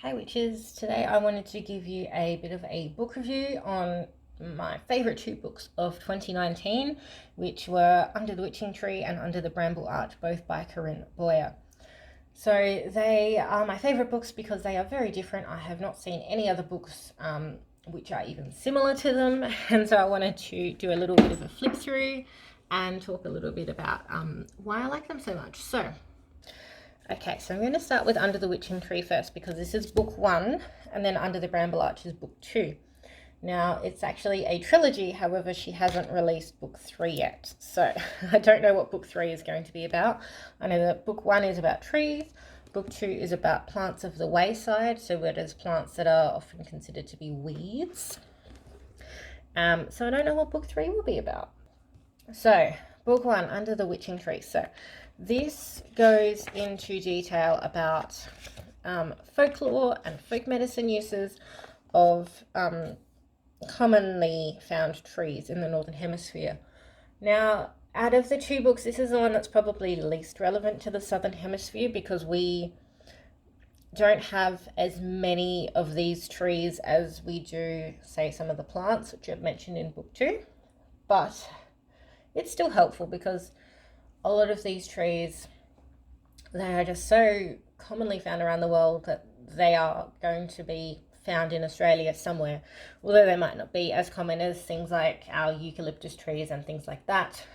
Hey witches, today I wanted to give you a bit of a book review on my favourite two books of 2019, which were Under the Witching Tree and Under the Bramble Arch, both by Corinne Boyer. So they are my favourite books because they are very different. I have not seen any other books which are even similar to them, and so I wanted to do a little bit of a flip through and talk a little bit about why I like them so much. Okay, so I'm going to start with Under the Witching Tree first because this is book 1, and then Under the Bramble Arch is book 2. Now, it's actually a trilogy, however, she hasn't released book 3 yet. So I don't know what book 3 is going to be about. I know that book 1 is about trees, book 2 is about plants of the wayside, so where there's plants that are often considered to be weeds. So I don't know what book 3 will be about. So, book 1, Under the Witching Tree. So this goes into detail about folklore and folk medicine uses of commonly found trees in the Northern Hemisphere. Now, out of the two books, this is the one that's probably least relevant to the Southern Hemisphere because we don't have as many of these trees as we do, say, some of the plants, which I've mentioned in book 2. But it's still helpful because a lot of these trees, they are just so commonly found around the world that they are going to be found in Australia somewhere, although they might not be as common as things like our eucalyptus trees and things like that.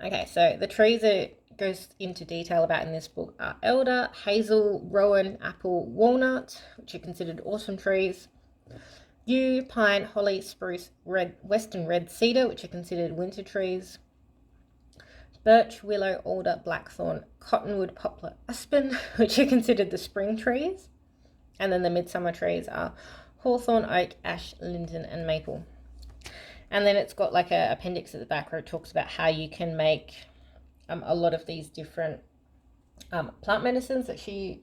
Okay, so the trees that goes into detail about in this book are elder, hazel, rowan, apple, walnut, which are considered autumn trees, yew, pine, holly, spruce, western red cedar, which are considered winter trees, birch, willow, alder, blackthorn, cottonwood, poplar, aspen, which are considered the spring trees. And then the midsummer trees are hawthorn, oak, ash, linden, and maple. And then it's got like an appendix at the back where it talks about how you can make a lot of these different plant medicines that she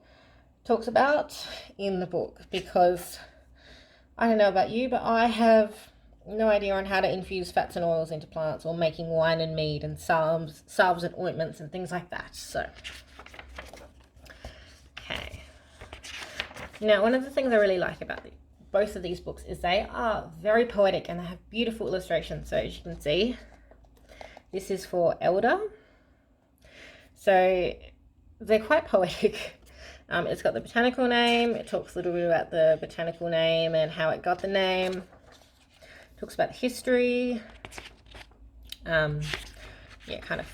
talks about in the book, because I don't know about you, but I have no idea on how to infuse fats and oils into plants or making wine and mead and salves and ointments and things like that. So, okay. Now, one of the things I really like about both of these books is they are very poetic and they have beautiful illustrations. So as you can see, this is for elder. So they're quite poetic. It's got the botanical name. It talks a little bit about the botanical name and how it got the name. It talks about the history. Kind of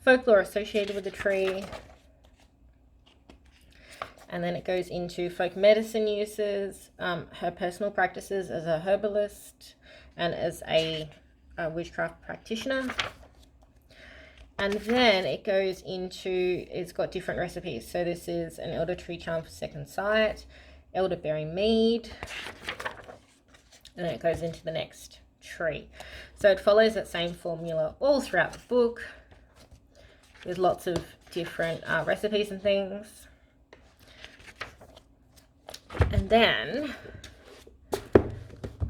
folklore associated with the tree. And then it goes into folk medicine uses, her personal practices as a herbalist and as a witchcraft practitioner. And then it goes into, it's got different recipes. So this is an elder tree charm for second sight, elderberry mead, and then it goes into the next tree. So it follows that same formula all throughout the book. There's lots of different recipes and things. And then,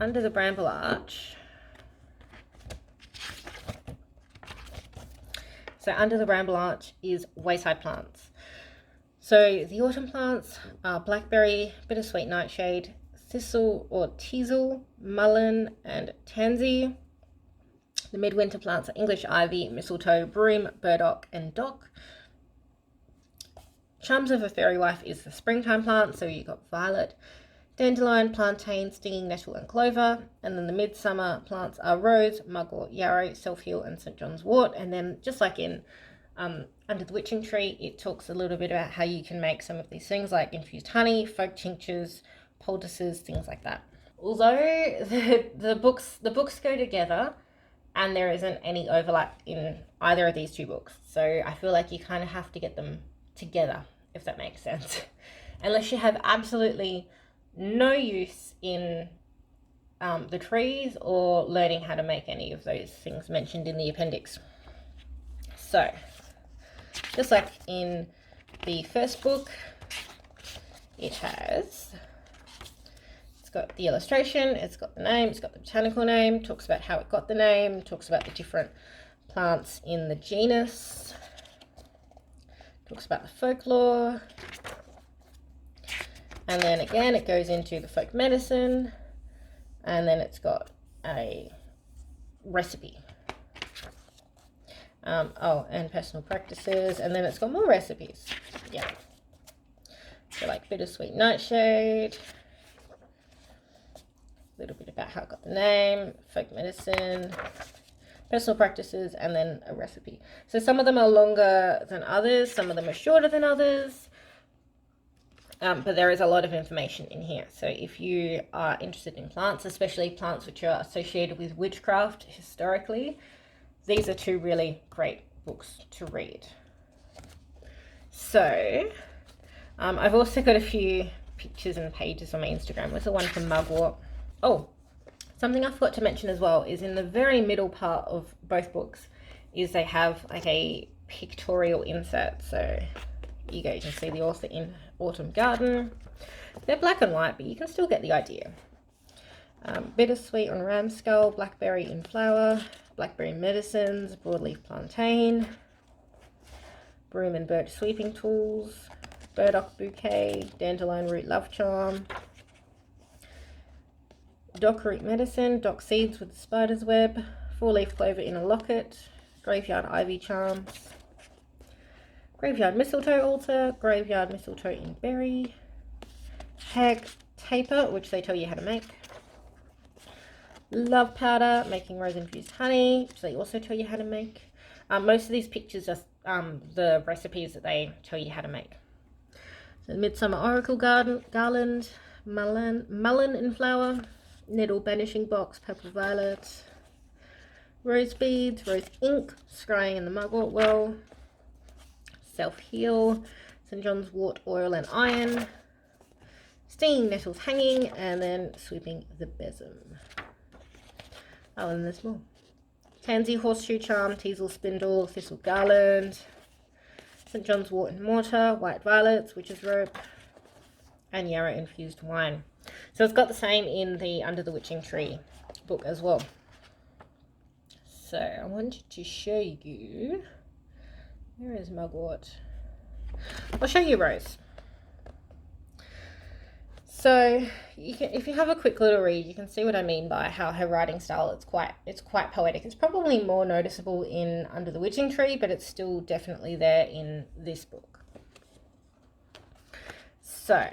Under the Bramble Arch. So Under the Bramble Arch is wayside plants. So the autumn plants are blackberry, bittersweet nightshade, thistle or teasel, mullein, and tansy. The midwinter plants are English ivy, mistletoe, broom, burdock, and dock. Charms of a Fairy Wife is the springtime plant, so you've got violet, dandelion, plantain, stinging nettle, and clover. And then the midsummer plants are rose, mugwort, yarrow, self-heal, and St. John's wort. And then just like in Under the Witching Tree, it talks a little bit about how you can make some of these things like infused honey, folk tinctures, poultices, things like that. Although the books go together, and there isn't any overlap in either of these two books, so I feel like you kind of have to get them together, if that makes sense, unless you have absolutely no use in the trees or learning how to make any of those things mentioned in the appendix. So just like in the first book, it's got the illustration, it's got the name, it's got the botanical name, talks about how it got the name, talks about the different plants in the genus, books about the folklore. And then again, it goes into the folk medicine. And then it's got a recipe. And personal practices. And then it's got more recipes. Yeah. So like bittersweet nightshade. A little bit about how it got the name. Folk medicine. Personal practices, and then a recipe. So some of them are longer than others, some of them are shorter than others, but there is a lot of information in here. So if you are interested in plants, especially plants which are associated with witchcraft historically, these are two really great books to read. So I've also got a few pictures and pages on my Instagram. There's the one from Mugwort. Oh, something I forgot to mention as well is in the very middle part of both books is they have like a pictorial insert. So you can see the author in Autumn Garden. They're black and white, but you can still get the idea. Bittersweet on ram skull, blackberry in flower, blackberry medicines, broadleaf plantain, broom and birch sweeping tools, burdock bouquet, dandelion root love charm, dock root medicine, dock seeds with the spider's web, four-leaf clover in a locket, graveyard ivy charms, graveyard mistletoe altar, graveyard mistletoe in berry, hag taper, which they tell you how to make, love powder, making rose-infused honey, which they also tell you how to make. Most of these pictures are the recipes that they tell you how to make. So Midsummer Oracle Garland, mullein in flower, nettle banishing box, purple violet, rose beads, rose ink, scrying in the mugwort well, self-heal, St. John's wort oil and iron, stinging nettles hanging, and then sweeping the besom. Oh, and there's more. Tansy horseshoe charm, teasel spindle, thistle garland, St. John's wort and mortar, white violets, witch's rope, and yarrow infused wine. So it's got the same in the Under the Witching Tree book as well. So I wanted to show you, where is Mugwort? I'll show you Rose. So you can, if you have a quick little read, you can see what I mean by how her writing style, it's quite poetic. It's probably more noticeable in Under the Witching Tree, but it's still definitely there in this book. So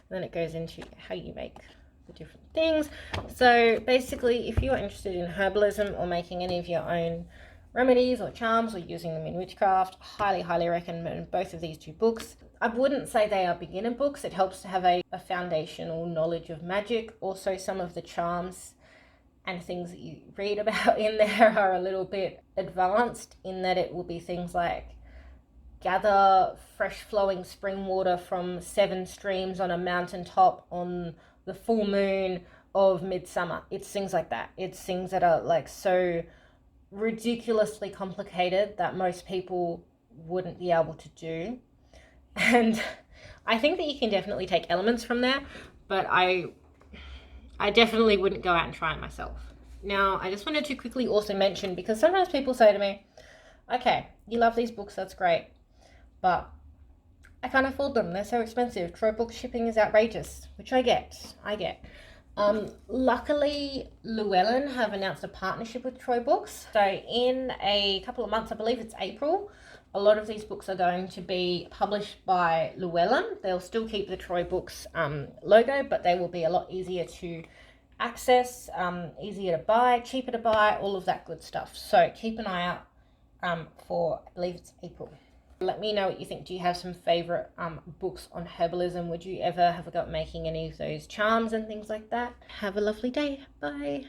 then it goes into how you make the different things. So basically, if you're interested in herbalism or making any of your own remedies or charms or using them in witchcraft, highly recommend both of these two books. I wouldn't say they are beginner books. It helps to have a foundational knowledge of magic. Also, some of the charms and things that you read about in there are a little bit advanced, in that it will be things like gather fresh flowing spring water from 7 streams on a mountaintop on the full moon of midsummer. It's things like that. It's things that are like so ridiculously complicated that most people wouldn't be able to do. And I think that you can definitely take elements from there, but I definitely wouldn't go out and try it myself. Now, I just wanted to quickly also mention, because sometimes people say to me, okay, you love these books, that's great, but I can't afford them. They're so expensive. Troy Book shipping is outrageous, which I get. Luckily, Llewellyn have announced a partnership with Troy Books. So in a couple of months, I believe it's April, a lot of these books are going to be published by Llewellyn. They'll still keep the Troy Books logo, but they will be a lot easier to access, easier to buy, cheaper to buy, all of that good stuff. So keep an eye out for, I believe it's April. Let me know what you think. Do you have some favorite books on herbalism? Would you ever have a go at making any of those charms and things like that? Have a lovely day. Bye.